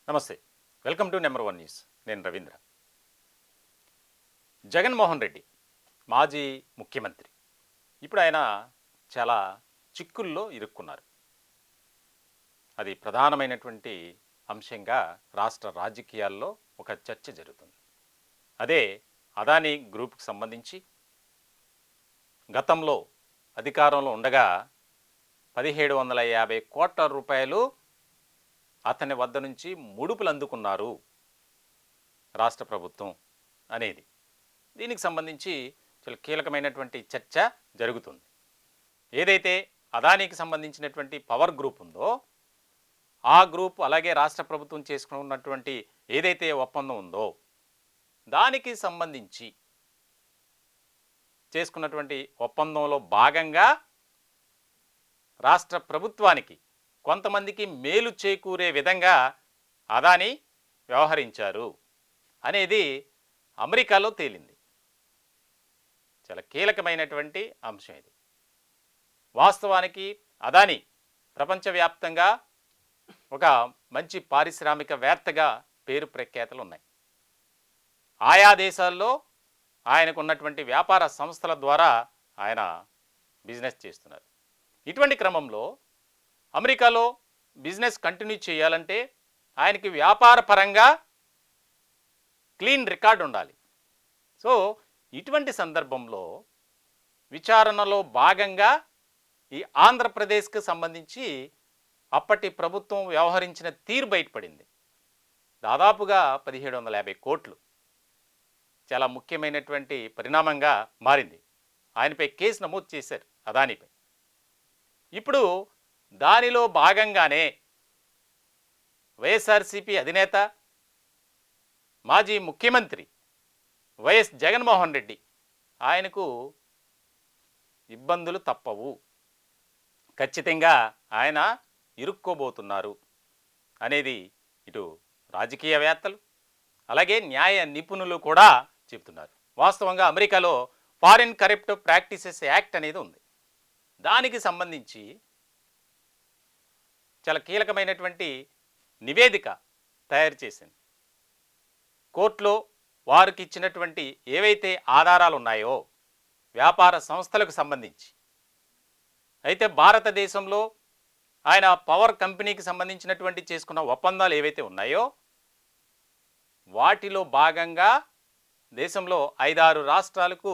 నమస్తే, welcome to number one news. నేను రవీంద్ర. జగన్మోహన్ రెడ్డి మాజీ ముఖ్యమంత్రి. ఇప్పుడు ఆయన చాలా చిక్కుల్లో ఇరుక్కున్నారు. అది ప్రధానమైనటువంటి అంశంగా రాష్ట్ర రాజకీయాల్లో ఒక చర్చ జరుగుతుంది. అదే అదానీ గ్రూప్కి సంబంధించి గతంలో అధికారంలో ఉండగా 1750 కోట్ల రూపాయలు అతని వద్ద నుంచి ముడుపులు అందుకున్నారు రాష్ట్ర ప్రభుత్వం అనేది. దీనికి సంబంధించి చాలా కీలకమైనటువంటి చర్చ జరుగుతుంది. ఏదైతే అదానీకి సంబంధించినటువంటి పవర్ గ్రూప్ ఉందో ఆ గ్రూప్ అలాగే రాష్ట్ర ప్రభుత్వం చేసుకున్నటువంటి ఏదైతే ఒప్పందం ఉందో దానికి సంబంధించి చేసుకున్నటువంటి ఒప్పందంలో భాగంగా రాష్ట్ర ప్రభుత్వానికి కొంతమందికి మేలు చేకూరే విధంగా అదానీ వ్యవహరించారు అనేది అమెరికాలో తేలింది. చాలా కీలకమైనటువంటి అంశం ఇది. వాస్తవానికి అదానీ ప్రపంచవ్యాప్తంగా ఒక మంచి పారిశ్రామికవేత్తగా పేరు ప్రఖ్యాతలు ఉన్నాయి. ఆయా దేశాల్లో ఆయనకు ఉన్నటువంటి వ్యాపార సంస్థల ద్వారా ఆయన బిజినెస్ చేస్తున్నారు. ఇటువంటి క్రమంలో అమెరికాలో బిజినెస్ కంటిన్యూ చేయాలంటే ఆయనకి వ్యాపార పరంగా క్లీన్ రికార్డ్ ఉండాలి. సో ఇటువంటి సందర్భంలో విచారణలో భాగంగా ఈ ఆంధ్రప్రదేశ్కి సంబంధించి అప్పటి ప్రభుత్వం వ్యవహరించిన తీరు బయటపడింది. దాదాపుగా 1750 కోట్లు చాలా ముఖ్యమైనటువంటి పరిణామంగా మారింది. ఆయనపై కేసు నమోదు చేశారు అదానీపై. ఇప్పుడు దానిలో భాగంగానే వైఎస్ఆర్సీపీ అధినేత మాజీ ముఖ్యమంత్రి వైఎస్ జగన్మోహన్ రెడ్డి ఆయనకు ఇబ్బందులు తప్పవు, ఖచ్చితంగా ఆయన ఇరుక్కోబోతున్నారు అనేది ఇటు రాజకీయవేత్తలు అలాగే న్యాయ నిపుణులు కూడా చెబుతున్నారు. వాస్తవంగా అమెరికాలో ఫారిన్ కరప్ట్ ప్రాక్టీసెస్ యాక్ట్ అనేది ఉంది. దానికి సంబంధించి చాలా కీలకమైనటువంటి నివేదిక తయారు చేసింది. కోర్టులో వారికి ఇచ్చినటువంటి ఏవైతే ఆధారాలు ఉన్నాయో వ్యాపార సంస్థలకు సంబంధించి, అయితే భారతదేశంలో ఆయన పవర్ కంపెనీకి సంబంధించినటువంటి చేసుకున్న ఒప్పందాలు ఏవైతే ఉన్నాయో వాటిలో భాగంగా దేశంలో 5-6 రాష్ట్రాలకు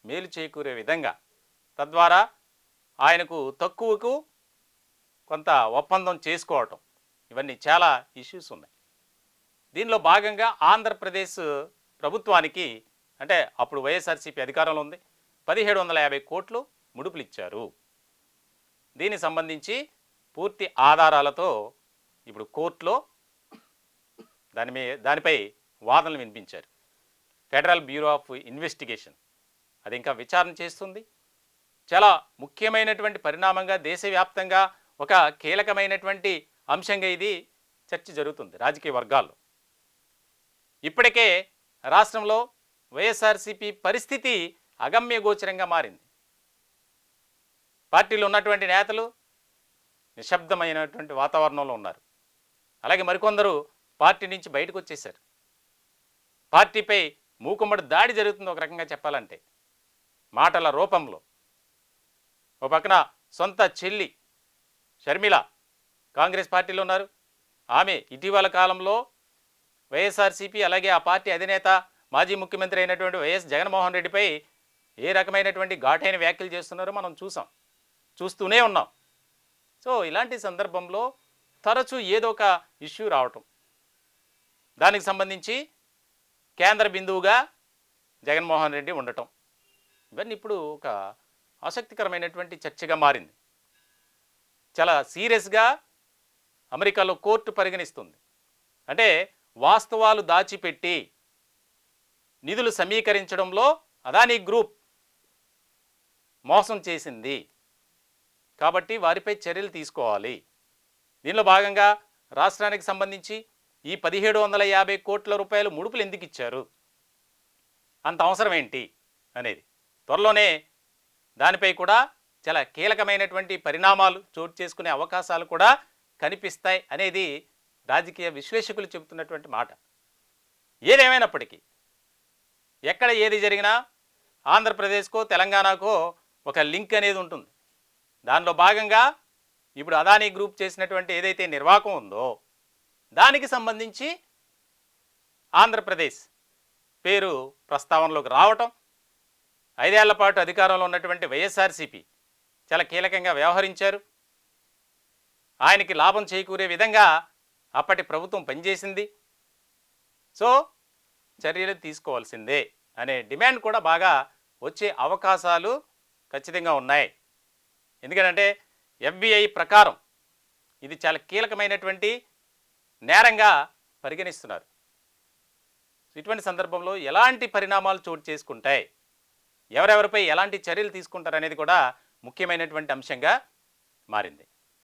మేలు చేకూరే విధంగా, తద్వారా ఆయనకు తక్కువకు కొంత ఒప్పందం చేసుకోవటం, ఇవన్నీ చాలా ఇష్యూస్ ఉన్నాయి. దీనిలో భాగంగా ఆంధ్రప్రదేశ్ ప్రభుత్వానికి, అంటే అప్పుడు వైఎస్ఆర్సీపీ అధికారంలో ఉంది, 1750 కోట్లు ముడుపులు ఇచ్చారు. దీనికి సంబంధించి పూర్తి ఆధారాలతో ఇప్పుడు కోర్టులో దానిపై వాదనలు వినిపించారు. ఫెడరల్ బ్యూరో ఆఫ్ ఇన్వెస్టిగేషన్ అది ఇంకా విచారణ చేస్తుంది. చాలా ముఖ్యమైనటువంటి పరిణామంగా దేశవ్యాప్తంగా ఒక కీలకమైనటువంటి అంశంగా ఇది చర్చ జరుగుతుంది రాజకీయ వర్గాల్లో. ఇప్పటికే రాష్ట్రంలో వైఎస్ఆర్సీపీ పరిస్థితి అగమ్యగోచరంగా మారింది. పార్టీలో ఉన్నటువంటి నేతలు నిశ్శబ్దమైనటువంటి వాతావరణంలో ఉన్నారు. అలాగే మరికొందరు పార్టీ నుంచి బయటకు వచ్చేశారు. పార్టీపై మూకుమ్మడి దాడి జరుగుతుంది ఒక రకంగా చెప్పాలంటే, మాటల రూపంలో. ఒక పక్కన సొంత చెల్లి షర్మిల కాంగ్రెస్ పార్టీలో ఉన్నారు. ఆమె ఇటీవల కాలంలో వైఎస్ఆర్సీపీ అలాగే ఆ పార్టీ అధినేత మాజీ ముఖ్యమంత్రి అయినటువంటి వైఎస్ జగన్మోహన్ రెడ్డిపై ఏ రకమైనటువంటి ఘాటైన వ్యాఖ్యలు చేస్తున్నారో మనం చూస్తూనే ఉన్నాం. సో ఇలాంటి సందర్భంలో తరచూ ఏదో ఒక ఇష్యూ రావటం, దానికి సంబంధించి కేంద్ర బిందువుగా జగన్మోహన్ రెడ్డి ఉండటం, ఇవన్నీ ఇప్పుడు ఒక ఆసక్తికరమైనటువంటి చర్చగా మారింది. చాలా సీరియస్గా అమెరికాలో కోర్టు పరిగణిస్తుంది. అంటే వాస్తవాలు దాచిపెట్టి నిధులు సమీకరించడంలో అదానీ గ్రూప్ మోసం చేసింది కాబట్టి వారిపై చర్యలు తీసుకోవాలి. దీనిలో భాగంగా రాష్ట్రానికి సంబంధించి ఈ 1750 కోట్ల రూపాయలు ముడుపులు ఎందుకు ఇచ్చారు, అంత అవసరం ఏంటి అనేది త్వరలోనే దానిపై కూడా చాలా కీలకమైనటువంటి పరిణామాలు చోటు చేసుకునే అవకాశాలు కూడా కనిపిస్తాయి అనేది రాజకీయ విశ్లేషకులు చెబుతున్నటువంటి మాట. ఏదేమైనప్పటికీ ఎక్కడ ఏది జరిగినా ఆంధ్రప్రదేశ్కో తెలంగాణకో ఒక లింక్ అనేది ఉంటుంది. దానిలో భాగంగా ఇప్పుడు అదానీ గ్రూప్ చేసినటువంటి ఏదైతే నిర్వాకం ఉందో దానికి సంబంధించి ఆంధ్రప్రదేశ్ పేరు ప్రస్తావనలోకి రావటం, 5 ఏళ్ల పాటు అధికారంలో ఉన్నటువంటి వైఎస్ఆర్సీపీ చాలా కీలకంగా వ్యవహరించారు. ఆయనకి లాభం చేకూరే విధంగా అప్పటి ప్రభుత్వం పనిచేసింది. సో చర్యలు తీసుకోవాల్సిందే అనే డిమాండ్ కూడా బాగా వచ్చే అవకాశాలు ఖచ్చితంగా ఉన్నాయి. ఎందుకంటే ఎఫ్బిఐ ప్రకారం ఇది చాలా కీలకమైనటువంటి నేరంగా పరిగణిస్తున్నారు. ఇటువంటి సందర్భంలో ఎలాంటి పరిణామాలు చోటు చేసుకుంటాయి, ఎవరెవరిపై ఎలాంటి చర్యలు తీసుకుంటారు అనేది కూడా ముఖ్యమైనటువంటి అంశంగా మారింది.